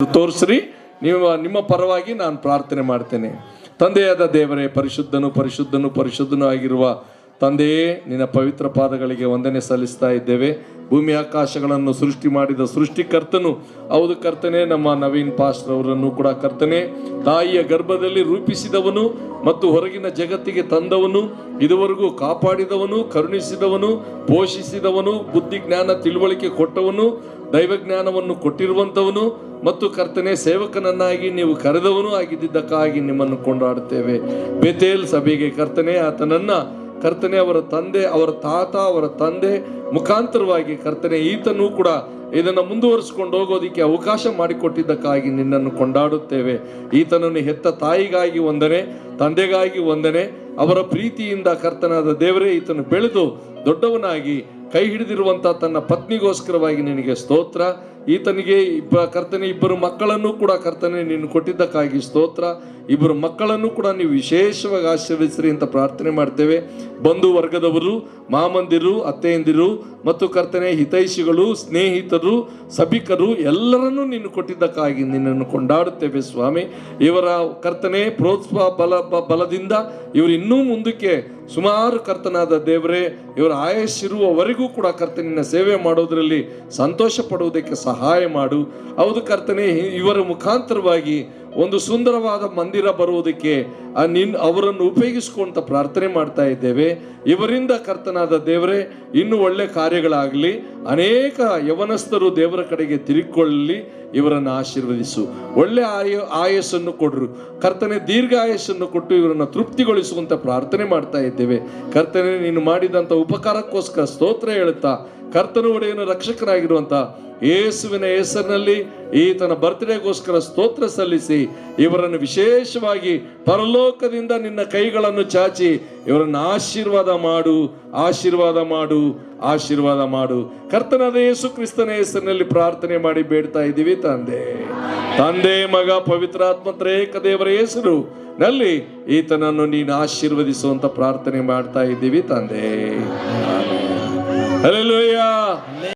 ತೋರಿಸ್ರಿ. ನಿಮ್ಮ ಪರವಾಗಿ ನಾನು ಪ್ರಾರ್ಥನೆ ಮಾಡ್ತೇನೆ. ತಂದೆಯಾದ ದೇವರೇ, ಪರಿಶುದ್ಧನು ಪರಿಶುದ್ಧನು ಪರಿಶುದ್ಧನು ಆಗಿರುವ ತಂದೆಯೇ, ನಿನ್ನ ಪವಿತ್ರ ಪಾದಗಳಿಗೆ ವಂದನೆ ಸಲ್ಲಿಸ್ತಾ ಇದ್ದೇವೆ. ಭೂಮಿ ಆಕಾಶಗಳನ್ನು ಸೃಷ್ಟಿ ಮಾಡಿದ ಸೃಷ್ಟಿಕರ್ತನು, ಹೌದು ಕರ್ತನೆ, ನಮ್ಮ ನವೀನ್ ಪಾಸ್ಟರ್ ಅವರನ್ನು ಕೂಡ ಕರ್ತನೆ, ತಾಯಿಯ ಗರ್ಭದಲ್ಲಿ ರೂಪಿಸಿದವನು ಮತ್ತು ಹೊರಗಿನ ಜಗತ್ತಿಗೆ ತಂದವನು, ಇದುವರೆಗೂ ಕಾಪಾಡಿದವನು, ಕರುಣಿಸಿದವನು, ಪೋಷಿಸಿದವನು, ಬುದ್ಧಿ ಜ್ಞಾನ ತಿಳುವಳಿಕೆ ಕೊಟ್ಟವನು, ದೈವಜ್ಞಾನವನ್ನು ಕೊಟ್ಟಿರುವಂಥವನು ಮತ್ತು ಕರ್ತನೆ, ಸೇವಕನನ್ನಾಗಿ ನೀವು ಕರೆದವನು ಆಗಿದ್ದಕ್ಕಾಗಿ ನಿಮ್ಮನ್ನು ಕೊಂಡಾಡುತ್ತೇವೆ. ಬೆತೇಲ್ ಸಭೆಗೆ ಕರ್ತನೆ, ಆತನನ್ನ ಕರ್ತನೆ, ಅವರ ತಂದೆ, ಅವರ ತಾತ, ಅವರ ತಂದೆ ಮುಖಾಂತರವಾಗಿ ಕರ್ತನೆ, ಈತನೂ ಕೂಡ ಇದನ್ನು ಮುಂದುವರಿಸಿಕೊಂಡು ಹೋಗೋದಿಕ್ಕೆ ಅವಕಾಶ ಮಾಡಿಕೊಟ್ಟಿದ್ದಕ್ಕಾಗಿ ನಿನ್ನನ್ನು ಕೊಂಡಾಡುತ್ತೇವೆ. ಈತನನ್ನು ಹೆತ್ತ ತಾಯಿಗಾಗಿ ವಂದನೆ, ತಂದೆಗಾಗಿ ವಂದನೆ. ಅವರ ಪ್ರೀತಿಯಿಂದ ಕರ್ತನಾದ ದೇವರೇ, ಈತನು ಬೆಳೆದು ದೊಡ್ಡವನಾಗಿ ಕೈ ಹಿಡಿದಿರುವಂಥ ತನ್ನ ಪತ್ನಿಗೋಸ್ಕರವಾಗಿ ನಿನಗೆ ಸ್ತೋತ್ರ. ಈತನಿಗೆ ಕರ್ತನೆ ಇಬ್ಬರು ಮಕ್ಕಳನ್ನು ಕೂಡ ಕರ್ತನೆ ನೀನು ಕೊಟ್ಟಿದ್ದಕ್ಕಾಗಿ ಸ್ತೋತ್ರ. ಇಬ್ಬರು ಮಕ್ಕಳನ್ನು ಕೂಡ ನೀವು ವಿಶೇಷವಾಗಿ ಆಶೀರ್ವದಿಸ್ರಿ ಅಂತ ಪ್ರಾರ್ಥನೆ ಮಾಡ್ತೇವೆ. ಬಂಧು ವರ್ಗದವರು, ಮಾಮಂದಿರು, ಅತ್ತೆಯಂದಿರು ಮತ್ತು ಕರ್ತನೆ ಹಿತೈಷಿಗಳು, ಸ್ನೇಹಿತರು, ಸಭಿಕರು ಎಲ್ಲರನ್ನೂ ನೀನು ಕೊಟ್ಟಿದ್ದಕ್ಕಾಗಿ ನಿನ್ನನ್ನು ಕೊಂಡಾಡುತ್ತೇವೆ ಸ್ವಾಮಿ. ಇವರ ಕರ್ತನೆ ಪ್ರೋತ್ಸಾಹ ಬಲದಿಂದ ಇವರು ಇನ್ನೂ ಮುಂದಕ್ಕೆ ಸುಮಾರು ಕರ್ತನಾದ ದೇವರೇ, ಇವರ ಆಯಸ್ಸಿರುವವರೆಗೂ ಕೂಡ ಕರ್ತನಿನ ಸೇವೆ ಮಾಡೋದರಲ್ಲಿ ಸಂತೋಷ ಪಡುವುದಕ್ಕೆ ಸಹಾಯ ಮಾಡು. ಹೌದು ಕರ್ತನೆ, ಇವರ ಮುಖಾಂತರವಾಗಿ ಒಂದು ಸುಂದರವಾದ ಮಂದಿರ ಬರುವುದಕ್ಕೆ ಅವರನ್ನು ಉಪಯೋಗಿಸಿಕೊಂತ ಪ್ರಾರ್ಥನೆ ಮಾಡ್ತಾ ಇದ್ದೇವೆ. ಇವರಿಂದ ಕರ್ತನಾದ ದೇವರೇ, ಇನ್ನು ಒಳ್ಳೆ ಕಾರ್ಯಗಳಾಗಲಿ, ಅನೇಕ ಯವನಸ್ಥರು ದೇವರ ಕಡೆಗೆ ತಿರುಗಿಕೊಳ್ಳಲಿ. ಇವರನ್ನು ಆಶೀರ್ವದಿಸು, ಒಳ್ಳೆ ಆಯಸ್ಸನ್ನು ಕೊಡ್ರು ಕರ್ತನೆ, ದೀರ್ಘ ಆಯಸ್ಸನ್ನು ಕೊಟ್ಟು ಇವರನ್ನು ತೃಪ್ತಿಗೊಳಿಸುವಂತ ಪ್ರಾರ್ಥನೆ ಮಾಡ್ತಾ ಇದ್ದೇವೆ. ಕರ್ತನೆ, ನೀನು ಮಾಡಿದಂಥ ಉಪಕಾರಕ್ಕೋಸ್ಕರ ಸ್ತೋತ್ರ ಹೇಳುತ್ತಾ, ಕರ್ತನು ಒಡೆಯನು ರಕ್ಷಕನಾಗಿರುವಂತ ಯೇಸುವಿನ ಹೆಸರಿನಲ್ಲಿ ಈತನ ಬರ್ತ್ಡೇಗೋಸ್ಕರ ಸ್ತೋತ್ರ ಸಲ್ಲಿಸಿ, ಇವರನ್ನು ವಿಶೇಷವಾಗಿ ಪರಲೋಕದಿಂದ ನಿನ್ನ ಕೈಗಳನ್ನು ಚಾಚಿ ಇವರನ್ನು ಆಶೀರ್ವಾದ ಮಾಡು, ಆಶೀರ್ವಾದ ಮಾಡು, ಆಶೀರ್ವಾದ ಮಾಡು. ಕರ್ತನಾದ ಯೇಸು ಕ್ರಿಸ್ತನ ಹೆಸರಿನಲ್ಲಿ ಪ್ರಾರ್ಥನೆ ಮಾಡಿ ಬೇಡ್ತಾ ಇದ್ದೀವಿ ತಂದೆ, ಮಗ, ಪವಿತ್ರಾತ್ಮ ತ್ರೇಕ ದೇವರ ಹೆಸರು ನಲ್ಲಿ ಈತನನ್ನು ನೀನು ಆಶೀರ್ವದಿಸುವಂತ ಪ್ರಾರ್ಥನೆ ಮಾಡ್ತಾ ಇದ್ದೀವಿ ತಂದೆ. ಹಲ್ಲೆಲೂಯಾ.